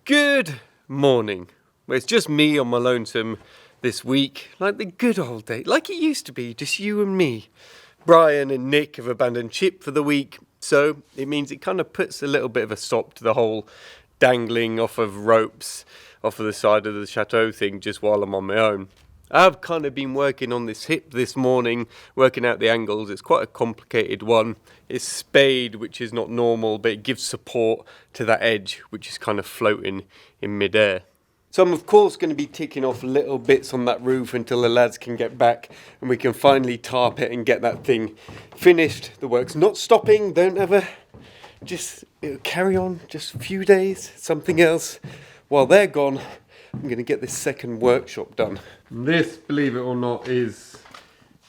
Good morning. Well, it's just me on my lonesome this week, like the good old days, like it used to be, just you and me. Brian and Nick have abandoned Chip for the week, so it means it kind of puts a little bit of a stop to the whole dangling off of ropes off of the side of the chateau thing just while I'm on my own. I've kind of been working on this hip this morning, working out the angles. It's quite a complicated one. It's spade, which is not normal, but it gives support to that edge, which is kind of floating in midair. So I'm of course going to be ticking off little bits on that roof until the lads can get back and we can finally tarp it and get that thing finished. The work's not stopping, don't ever, it'll carry on just a few days, something else. While they're gone, I'm going to get this second workshop done. This, believe it or not, is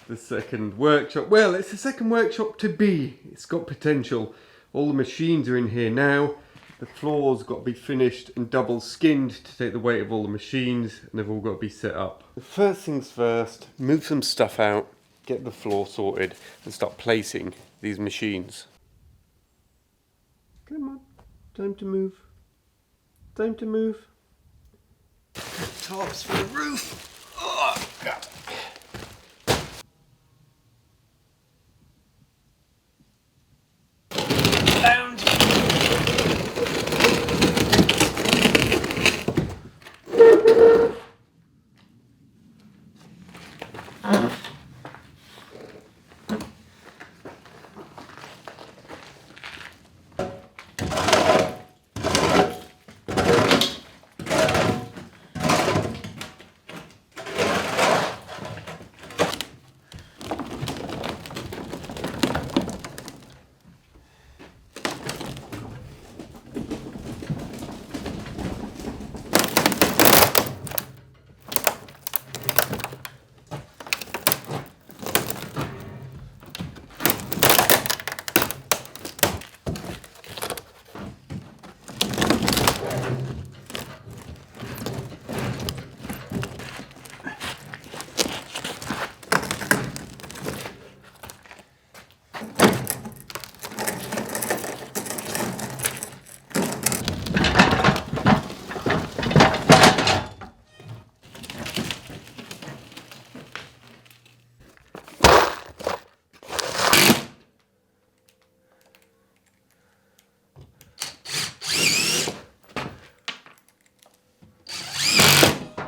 the second workshop. Well, it's the second workshop to be. It's got potential. All the machines are in here now. The floor's got to be finished and double skinned to take the weight of all the machines, and they've all got to be set up. The first things first, move some stuff out, get the floor sorted, and start placing these machines. Come on, time to move. Time to move. Tops for the roof. Oh, God. Bound.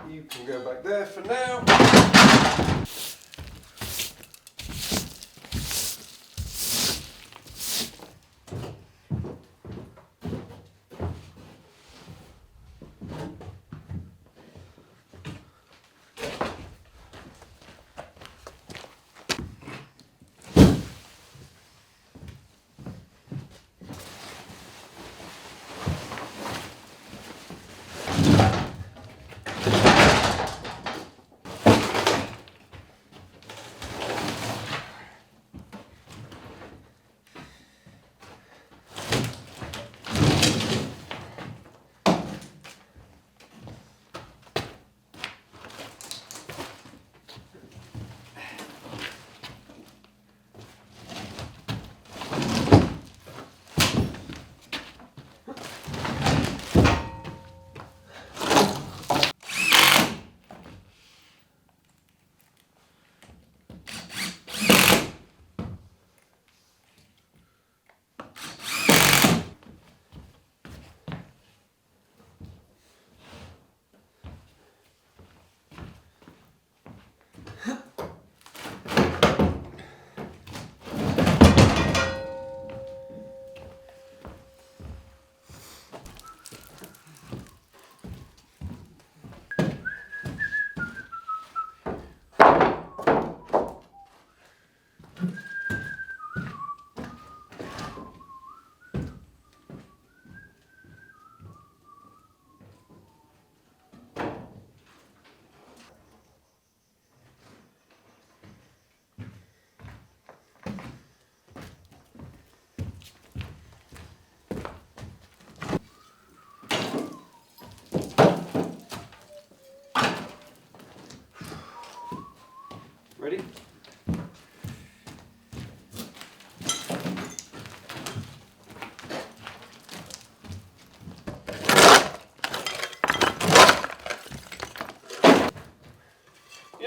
You can go back there for now.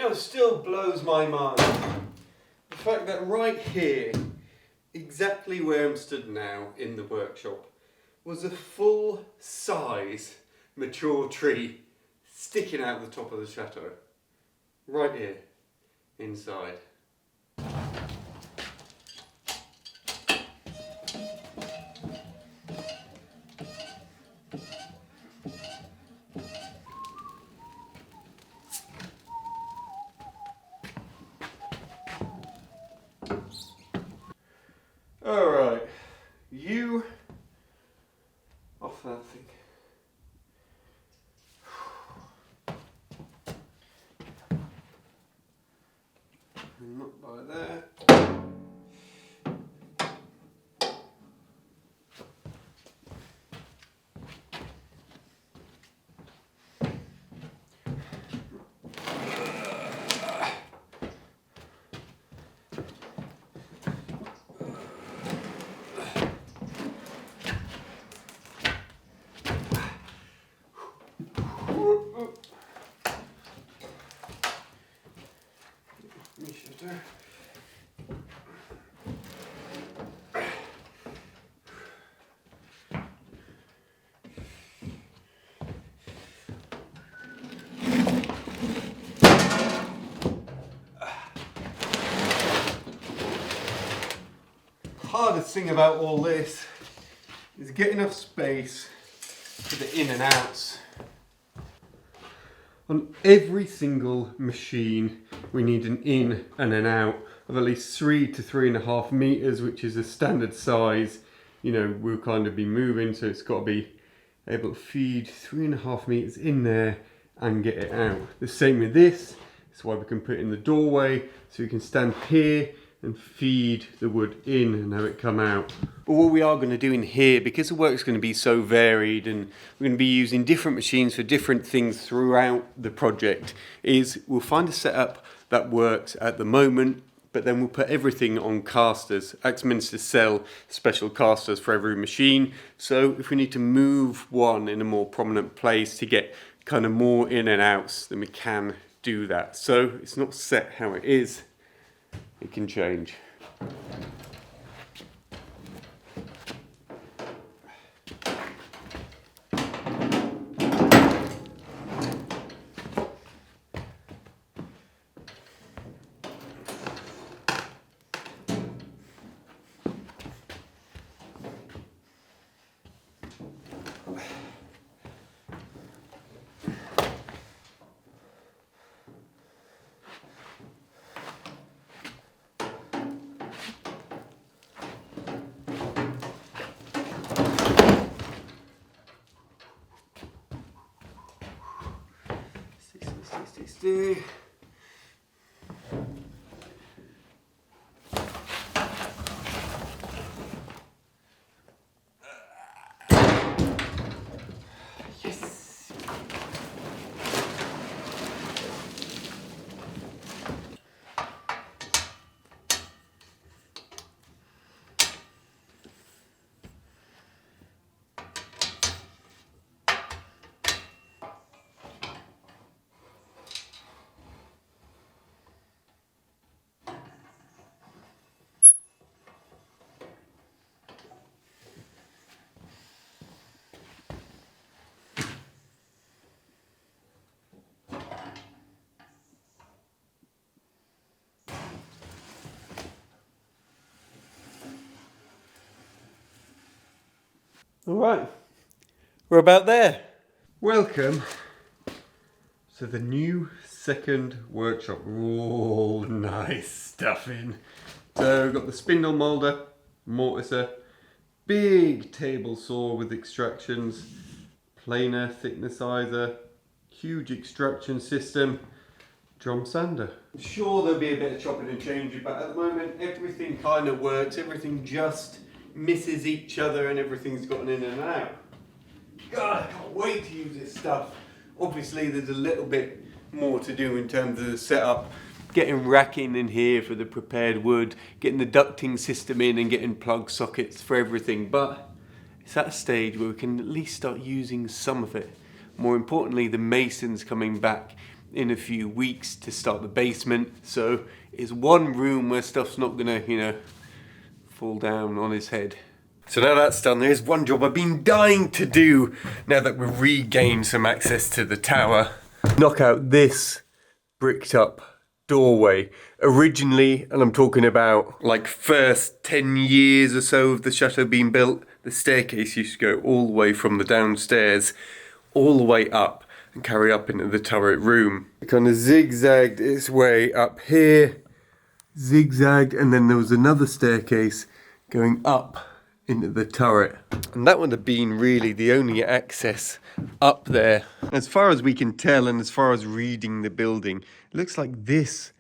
know still blows my mind? The fact that right here, exactly where I'm stood now in the workshop, was a full size mature tree sticking out the top of the chateau. Right here, inside. Alright, you off that thing. Not by there. Hardest thing about all this is get enough space for the in and outs. On every single machine we need an in and an out of at least 3 to 3.5 meters, which is a standard size. You know, we'll kind of be moving, so it's got to be able to feed 3.5 meters in there and get it out. The same with this. That's why we can put it in the doorway, so we can stand here and feed the wood in and have it come out. But what we are going to do in here, because the work's going to be so varied and we're going to be using different machines for different things throughout the project, is we'll find a setup that works at the moment, but then we'll put everything on casters. Axminster sell special casters for every machine, so if we need to move one in a more prominent place to get kind of more in and outs, then we can do that. So it's not set how it is. It can change. Stay. Yes. All right, we're about there. Welcome to the new second workshop. All nice stuff in. So we've got the spindle moulder, mortiser, big table saw with extractions, planer thicknessizer, huge extraction system, drum sander. I'm sure there'll be a bit of chopping and changing, but at the moment everything kind of works, everything just misses each other and everything's gotten in and out. God, I can't wait to use this stuff. Obviously there's a little bit more to do in terms of the setup. Getting racking in here for the prepared wood, getting the ducting system in and getting plug sockets for everything, but it's at a stage where we can at least start using some of it. More importantly, the masons coming back in a few weeks to start the basement. So it's one room where stuff's not gonna, fall down on his head. So now that's done, there's one job I've been dying to do now that we've regained some access to the tower. Knock out this bricked up doorway. Originally, and I'm talking about like first 10 years or so of the chateau being built, the staircase used to go all the way from the downstairs all the way up and carry up into the turret room. It kind of zigzagged its way up here, zigzagged, and then there was another staircase going up into the turret. And that would have been really the only access up there. As far as we can tell, and as far as reading the building, it looks like this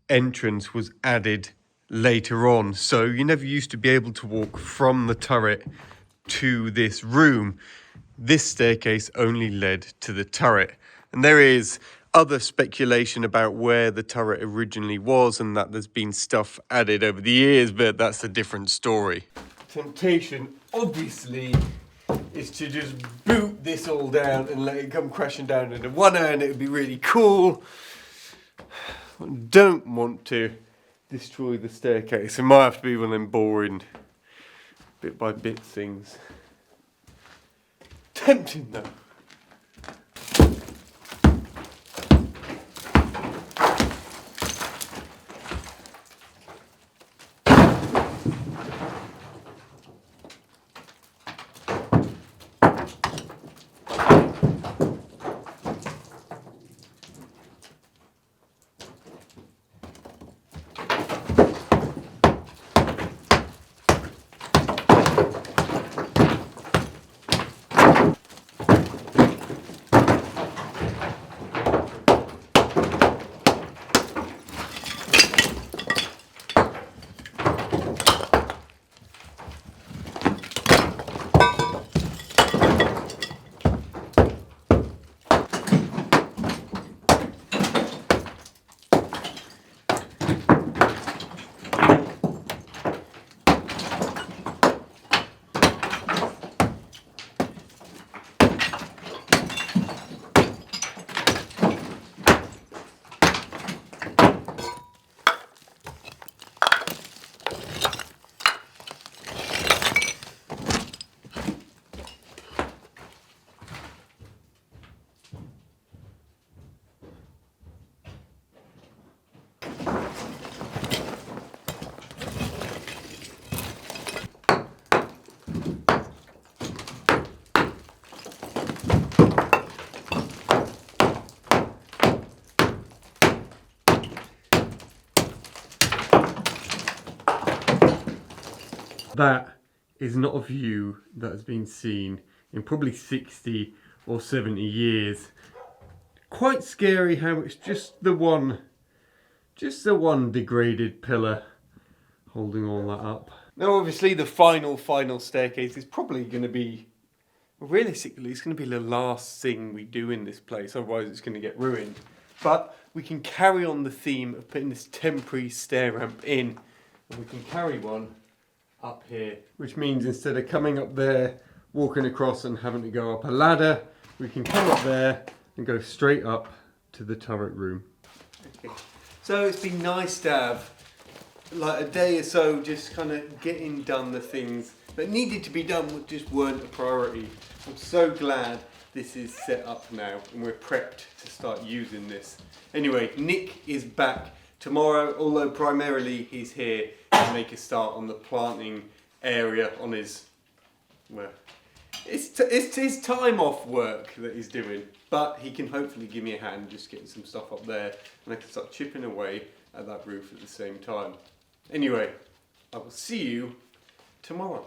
entrance was added later on. So you never used to be able to walk from the turret to this room. This staircase only led to the turret. And there is other speculation about where the turret originally was and that there's been stuff added over the years, but that's a different story. Temptation, obviously, is to just boot this all down and let it come crashing down into one end. It would be really cool. I don't want to destroy the staircase. It might have to be one of them boring bit by bit things. Tempting though. That is not a view that has been seen in probably 60 or 70 years. Quite scary how it's just the one degraded pillar holding all that up. Now obviously the final staircase is probably going to be, realistically it's going to be the last thing we do in this place, otherwise it's going to get ruined. But we can carry on the theme of putting this temporary stair ramp in, and we can carry one up here, which means instead of coming up there, walking across and having to go up a ladder, we can come up there and go straight up to the turret room. Okay. So it's been nice to have like a day or so just kind of getting done the things that needed to be done but just weren't a priority. I'm so glad this is set up now and we're prepped to start using this. Anyway, Nick is back tomorrow, although primarily he's here to make a start on the planting area on his, well, it's his time off work that he's doing, but he can hopefully give me a hand just getting some stuff up there and I can start chipping away at that roof at the same time. Anyway, I will see you tomorrow.